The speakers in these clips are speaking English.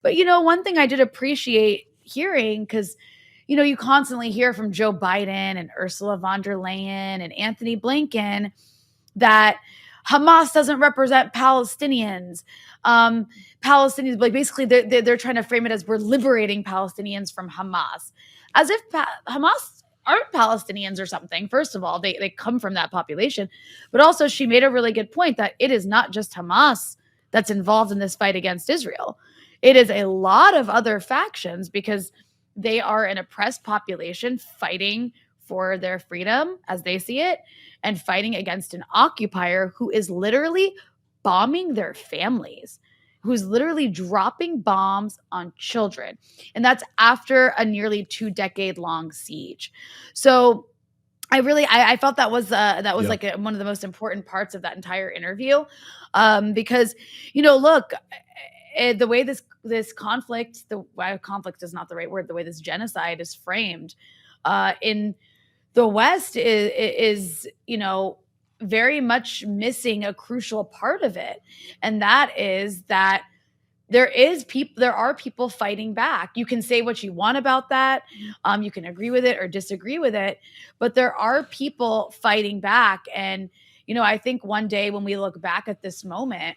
But, one thing I did appreciate hearing, because, you constantly hear from Joe Biden and Ursula von der Leyen and Anthony Blinken that Hamas doesn't represent Palestinians. Palestinians, like, basically, they're trying to frame it as we're liberating Palestinians from Hamas, as if Hamas aren't Palestinians or something. First of all, they come from that population, but also she made a really good point that it is not just Hamas that's involved in this fight against Israel. It is a lot of other factions, because they are an oppressed population fighting for their freedom as they see it, and fighting against an occupier who is literally bombing their families, who's literally dropping bombs on children. And that's after a nearly 2-decade long siege. So I felt that was Yeah. like one of the most important parts of that entire interview, because look, the way this conflict, conflict is not the right word, the way this genocide is framed in the West is very much missing a crucial part of it, and that is that there are people fighting back. You can say what you want about that. You can agree with it or disagree with it, but there are people fighting back. And, I think one day when we look back at this moment,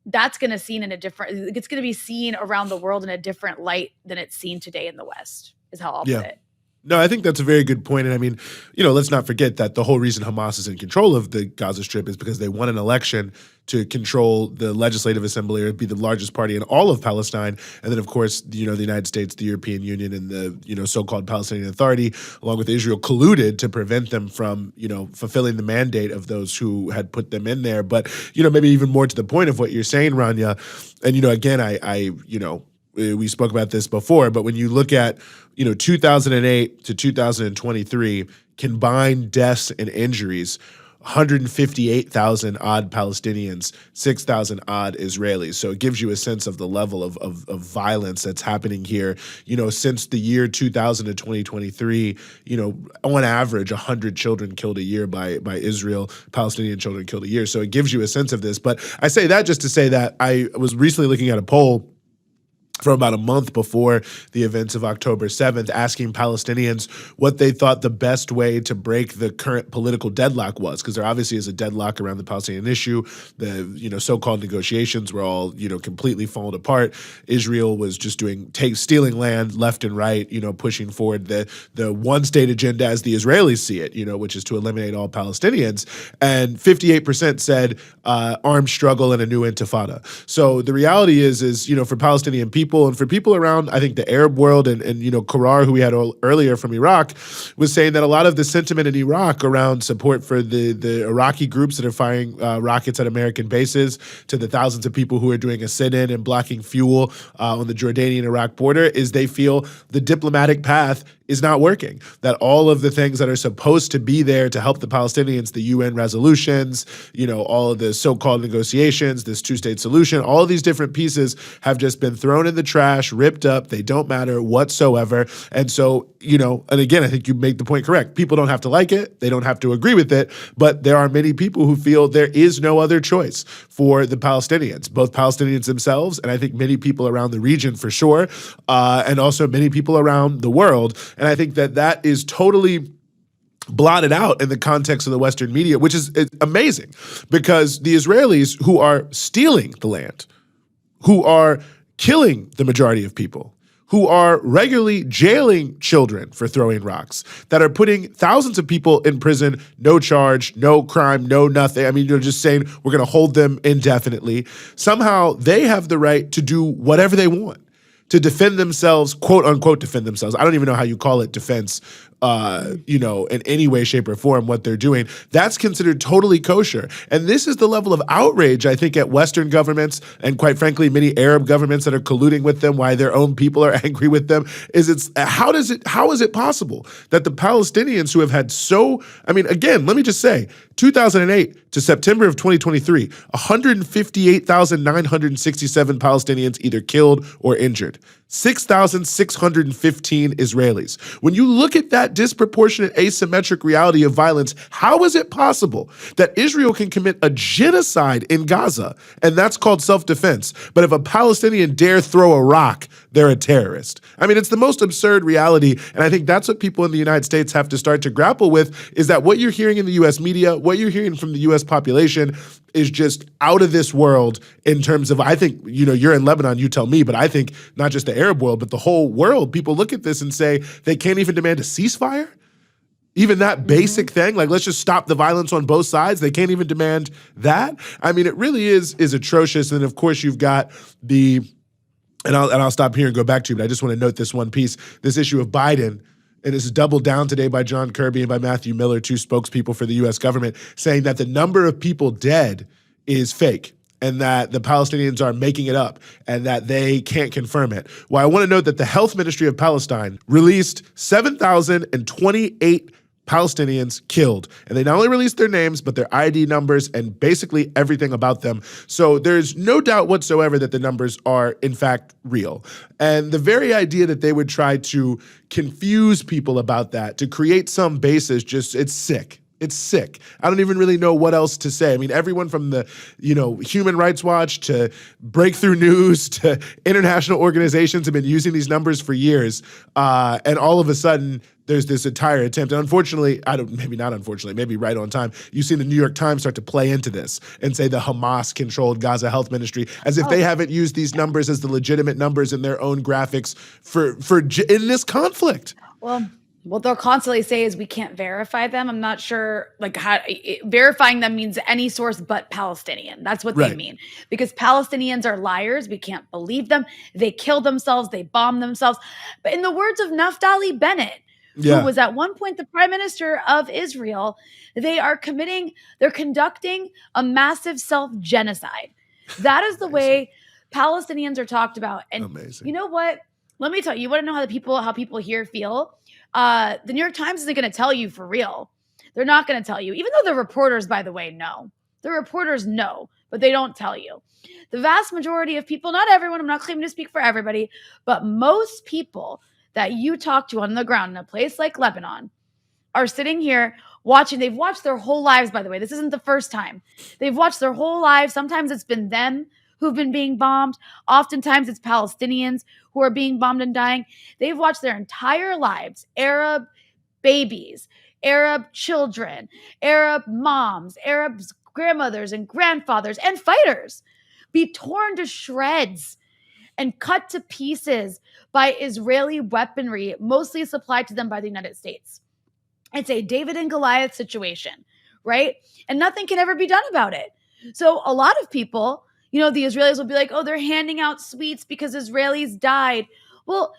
it's going to be seen around the world in a different light than it's seen today in the West, is how I'll put it. No, I think that's a very good point. And I mean, let's not forget that the whole reason Hamas is in control of the Gaza Strip is because they won an election to control the legislative assembly or be the largest party in all of Palestine. And then, of course, the United States, the European Union, and the, so-called Palestinian Authority, along with Israel, colluded to prevent them from, fulfilling the mandate of those who had put them in there. But, maybe even more to the point of what you're saying, Rania, and, again, we spoke about this before, but when you look at 2008 to 2023 combined deaths and injuries, 158,000 odd Palestinians, 6,000 odd Israelis. So it gives you a sense of the level of violence that's happening here. Since the year 2000 to 2023, on average, 100 children killed a year by Israel, Palestinian children killed a year. So it gives you a sense of this. But I say that just to say that I was recently looking at a poll from about a month before the events of October 7th, asking Palestinians what they thought the best way to break the current political deadlock was, because there obviously is a deadlock around the Palestinian issue. The so-called negotiations were all completely falling apart. Israel was just stealing land left and right, pushing forward the one-state agenda as the Israelis see it, which is to eliminate all Palestinians. And 58% said armed struggle and a new intifada. So the reality is for Palestinian people, and for people around, I think, the Arab world, and Qarar, who we had earlier from Iraq, was saying that a lot of the sentiment in Iraq around support for the Iraqi groups that are firing rockets at American bases, to the thousands of people who are doing a sit-in and blocking fuel on the Jordanian-Iraq border, is they feel the diplomatic path is not working, that all of the things that are supposed to be there to help the Palestinians, the UN resolutions, all of the so-called negotiations, this two-state solution, all of these different pieces have just been thrown in the trash, ripped up. They don't matter whatsoever. And so, and again, I think you make the point correct. People don't have to like it. They don't have to agree with it. But there are many people who feel there is no other choice for the Palestinians, both Palestinians themselves, and I think many people around the region for sure, and also many people around the world. And I think that is totally blotted out in the context of the Western media, which is amazing, because the Israelis, who are stealing the land, who are killing the majority of people, who are regularly jailing children for throwing rocks, that are putting thousands of people in prison, no charge, no crime, no nothing. I mean, you're just saying we're going to hold them indefinitely. Somehow they have the right to do whatever they want, to defend themselves, quote unquote, defend themselves. I don't even know how you call it defense, in any way, shape, or form, what they're doing. That's considered totally kosher. And this is the level of outrage, I think, at Western governments, and quite frankly, many Arab governments that are colluding with them, why their own people are angry with them, how is it possible that the Palestinians, who have had again, let me just say, 2008 to September of 2023, 158,967 Palestinians either killed or injured. 6,615 Israelis. When you look at that disproportionate asymmetric reality of violence, how is it possible that Israel can commit a genocide in Gaza, and that's called self-defense, but if a Palestinian dare throw a rock, they're a terrorist? I mean, it's the most absurd reality, and I think that's what people in the United States have to start to grapple with, is that what you're hearing in the U.S. media, what you're hearing from the U.S. population is just out of this world in terms of, I think, you're in Lebanon, you tell me, but I think not just the Arab world, but the whole world, people look at this and say they can't even demand a ceasefire? Even that basic thing, like, let's just stop the violence on both sides. They can't even demand that. I mean, it really is atrocious. And of course, you've got and I'll stop here and go back to you, but I just want to note this one piece, this issue of Biden. And it's doubled down today by John Kirby and by Matthew Miller, two spokespeople for the U.S. government, saying that the number of people dead is fake and that the Palestinians are making it up and that they can't confirm it. Well, I want to note that the Health Ministry of Palestine released 7,028 Palestinians killed. And they not only released their names, but their ID numbers and basically everything about them. So there's no doubt whatsoever that the numbers are, in fact, real. And the very idea that they would try to confuse people about that, to create some basis, it's sick. It's sick. I don't even really know what else to say. I mean, everyone from the, Human Rights Watch to Breakthrough News to international organizations have been using these numbers for years. And all of a sudden, there's this entire attempt. And unfortunately, maybe not unfortunately, maybe right on time, you've seen the New York Times start to play into this and say the Hamas-controlled Gaza Health Ministry, as if they haven't used these numbers as the legitimate numbers in their own graphics in this conflict. Well, what they'll constantly say is we can't verify them. I'm not sure how verifying them means any source but Palestinian. That's what they mean. Because Palestinians are liars. We can't believe them. They kill themselves. They bomb themselves. But in the words of Naftali Bennett, who was at one point the prime minister of Israel, they're conducting a massive self-genocide. That is the way Palestinians are talked about. And you know what? Let me tell you, want to know how people here feel? The New York Times isn't going to tell you for real. They're not going to tell you, even though the reporters, by the way, know. The reporters know, but they don't tell you. The vast majority of people, not everyone, I'm not claiming to speak for everybody, but most people that you talk to on the ground in a place like Lebanon are sitting here watching. They've watched their whole lives, by the way. This isn't the first time. They've watched their whole lives. Sometimes it's been them who've been being bombed. Oftentimes it's Palestinians who are being bombed and dying. They've watched their entire lives, Arab babies, Arab children, Arab moms, Arab grandmothers and grandfathers and fighters be torn to shreds and cut to pieces by Israeli weaponry, mostly supplied to them by the United States. It's a David and Goliath situation, right? And nothing can ever be done about it. So a lot of people, the Israelis will be like, oh, they're handing out sweets because Israelis died. Well,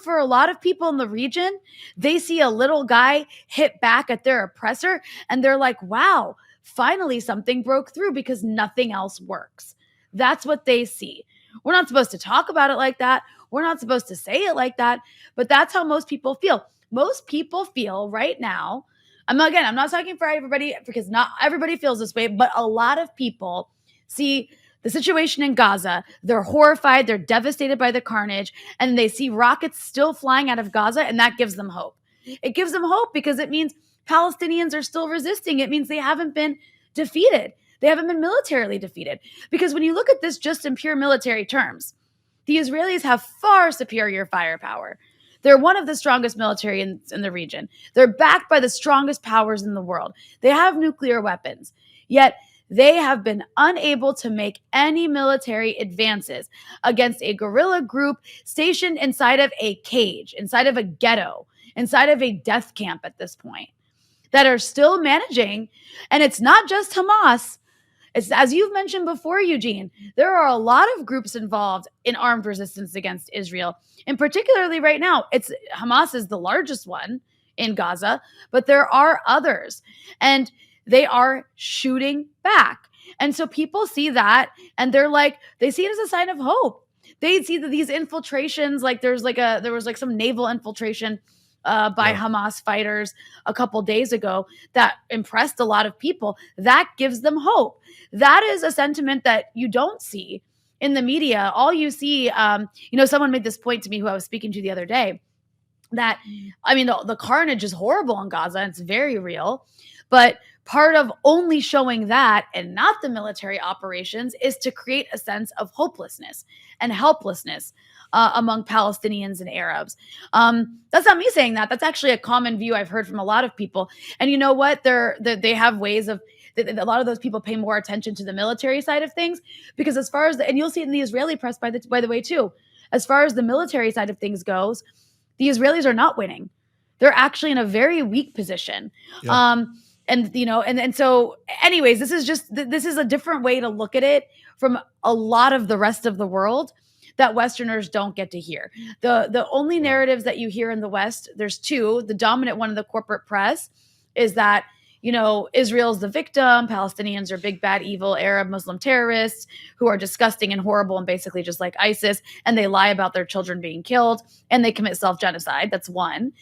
for a lot of people in the region, they see a little guy hit back at their oppressor and they're like, wow, finally something broke through because nothing else works. That's what they see. We're not supposed to talk about it like that. We're not supposed to say it like that, but that's how most people feel. Most people feel right now, I'm not talking for everybody because not everybody feels this way, but a lot of people see the situation in Gaza. They're horrified. They're devastated by the carnage, and they see rockets still flying out of Gaza, and that gives them hope. It gives them hope because it means Palestinians are still resisting. It means they haven't been defeated. They haven't been militarily defeated. Because when you look at this just in pure military terms, the Israelis have far superior firepower. They're one of the strongest military in the region. They're backed by the strongest powers in the world. They have nuclear weapons. Yet they have been unable to make any military advances against a guerrilla group stationed inside of a cage, inside of a ghetto, inside of a death camp at this point, that are still managing. And it's not just Hamas. It's, as you've mentioned before, Eugene, there are a lot of groups involved in armed resistance against Israel. And particularly right now, Hamas is the largest one in Gaza, but there are others. And they are shooting back. And so people see that and they see it as a sign of hope. They see that these infiltrations, there was some naval infiltration by Hamas fighters a couple days ago that impressed a lot of people. That gives them hope. That is a sentiment that you don't see in the media, all you see, someone made this point to me who I was speaking to the other day, that, I mean, the carnage is horrible in Gaza, and it's very real. But part of only showing that and not the military operations is to create a sense of hopelessness and helplessness among Palestinians and Arabs. That's not me saying that. That's actually a common view I've heard from a lot of people. And you know what? They have ways of, a lot of those people pay more attention to the military side of things, because as far as and you'll see it in the Israeli press, by the way, too, as far as the military side of things goes, the Israelis are not winning. They're actually in a very weak position. Yeah. And so anyways, this is a different way to look at it from a lot of the rest of the world that Westerners don't get to hear. The only narratives that you hear in the West, there's two. The dominant one in the corporate press is that, Israel's the victim, Palestinians are big, bad, evil Arab Muslim terrorists who are disgusting and horrible and basically just like ISIS, and they lie about their children being killed, and they commit self-genocide. That's one.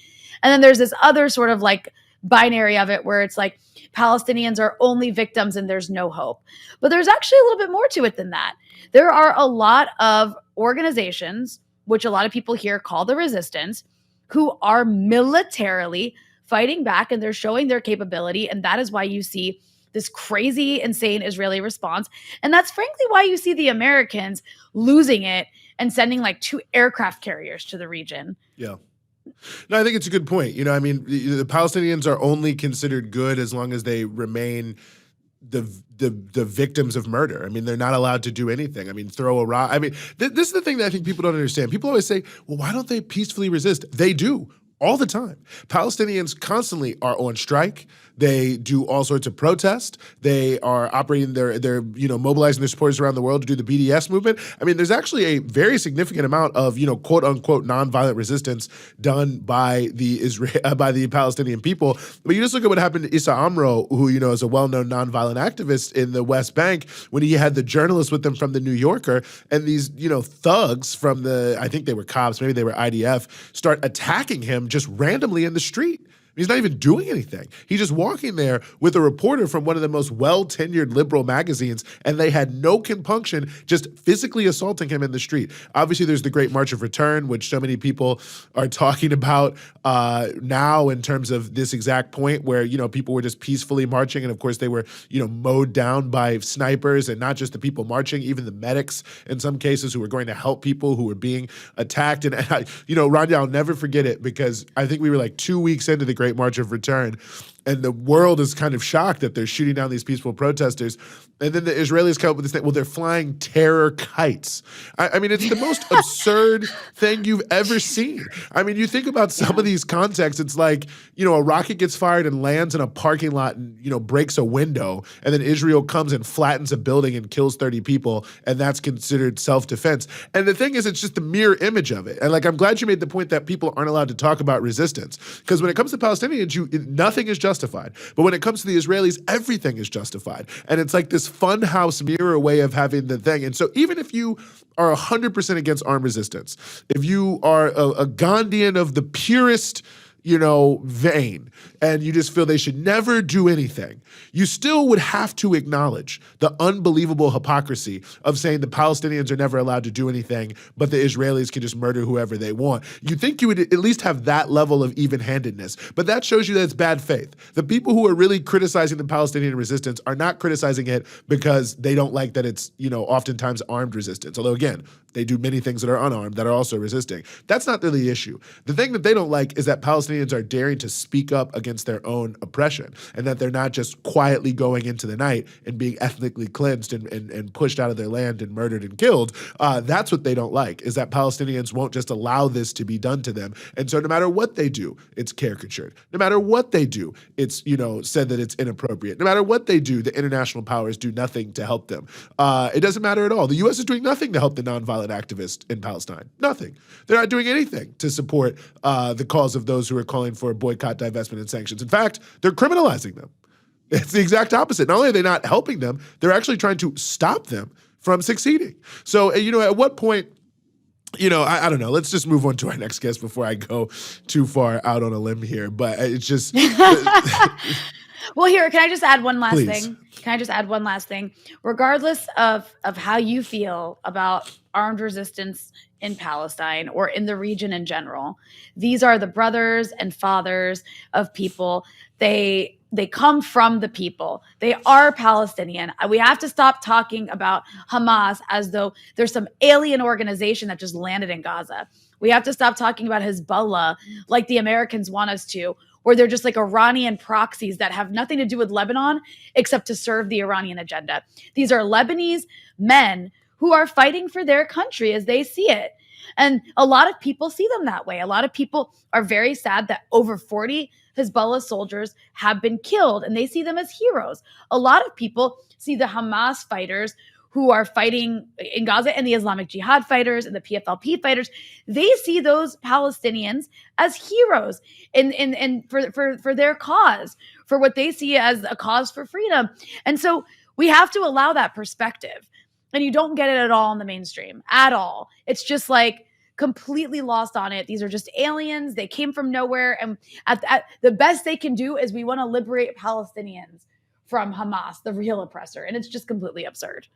And then there's this other sort of like binary of it where it's like Palestinians are only victims and there's no hope. But there's actually a little bit more to it than that. There are a lot of organizations, which a lot of people here call the resistance, who are militarily fighting back, and they're showing their capability. And that is why you see this crazy, insane Israeli response. And that's frankly why you see the Americans losing it and sending like 2 aircraft carriers to the region. Yeah. No, I think it's a good point. The Palestinians are only considered good as long as they remain the victims of murder. I mean, they're not allowed to do anything. I mean, throw a rock. I mean, this is the thing that I think people don't understand. People always say, well, why don't they peacefully resist? They do. All the time. Palestinians constantly are on strike. They do all sorts of protests. They are operating they're mobilizing their supporters around the world to do the BDS movement. I mean, there's actually a very significant amount of, quote unquote nonviolent resistance done by the Palestinian people. But you just look at what happened to Issa Amro, who, is a well-known nonviolent activist in the West Bank, when he had the journalists with him from the New Yorker, and these, thugs from I think they were cops, maybe they were IDF, start attacking him just randomly in the street. He's not even doing anything. He's just walking there with a reporter from one of the most well-tenured liberal magazines, and they had no compunction just physically assaulting him in the street. Obviously, there's the Great March of Return, which so many people are talking about now in terms of this exact point where, people were just peacefully marching, and of course they were, mowed down by snipers, and not just the people marching, even the medics in some cases who were going to help people who were being attacked. And Rania, I'll never forget it, because I think we were like 2 weeks into the Great March of Return, and the world is kind of shocked that they're shooting down these peaceful protesters. And then the Israelis come up with this thing, well, they're flying terror kites. I mean, it's the most absurd thing you've ever seen. I mean, you think about some of these contexts, it's like, a rocket gets fired and lands in a parking lot and, breaks a window, and then Israel comes and flattens a building and kills 30 people, and that's considered self-defense. And the thing is, it's just the mirror image of it. And I'm glad you made the point that people aren't allowed to talk about resistance, because when it comes to Palestinians, nothing is justified. But when it comes to the Israelis, everything is justified. And it's like this funhouse mirror way of having the thing. And so even if you are 100% against armed resistance, if you are a Gandhian of the purest, vein, and you just feel they should never do anything, you still would have to acknowledge the unbelievable hypocrisy of saying the Palestinians are never allowed to do anything, but the Israelis can just murder whoever they want. You'd think you would at least have that level of even-handedness, but that shows you that it's bad faith. The people who are really criticizing the Palestinian resistance are not criticizing it because they don't like that it's, oftentimes armed resistance. Although, again, they do many things that are unarmed that are also resisting. That's not really the issue. The thing that they don't like is that Palestinians are daring to speak up against their own oppression, and that they're not just quietly going into the night and being ethnically cleansed and pushed out of their land and murdered and killed. That's what they don't like, is that Palestinians won't just allow this to be done to them. And so no matter what they do, it's caricatured. No matter what they do, it's, said that it's inappropriate. No matter what they do, the international powers do nothing to help them. It doesn't matter at all. The U.S. is doing nothing to help the nonviolent activists in Palestine. Nothing. They're not doing anything to support the cause of those who are calling for boycott, divestment, and sanctions. In fact, they're criminalizing them. It's the exact opposite. Not only are they not helping them, they're actually trying to stop them from succeeding. So, at what point, I don't know. Let's just move on to our next guest before I go too far out on a limb here. But it's just... Well, here, can I just add one last Please. thing? Can I just add one last thing? Regardless of how you feel about armed resistance in Palestine or in the region in general, these are the brothers and fathers of people. They come from the people. They are Palestinian. We have to stop talking about Hamas as though there's some alien organization that just landed in Gaza. We have to stop talking about Hezbollah like the Americans want us to, where they're just like Iranian proxies that have nothing to do with Lebanon except to serve the Iranian agenda. These are Lebanese men who are fighting for their country as they see it. And a lot of people see them that way. A lot of people are very sad that over 40 Hezbollah soldiers have been killed and they see them as heroes. A lot of people see the Hamas fighters who are fighting in Gaza and the Islamic Jihad fighters and the PFLP fighters. They see those Palestinians as heroes in for their cause, for what they see as a cause for freedom. And so we have to allow that perspective. And you don't get it at all in the mainstream at all. It's just like completely lost on it. These are just aliens. They came from nowhere. And at the best they can do is we want to liberate Palestinians from Hamas, the real oppressor. And it's just completely absurd.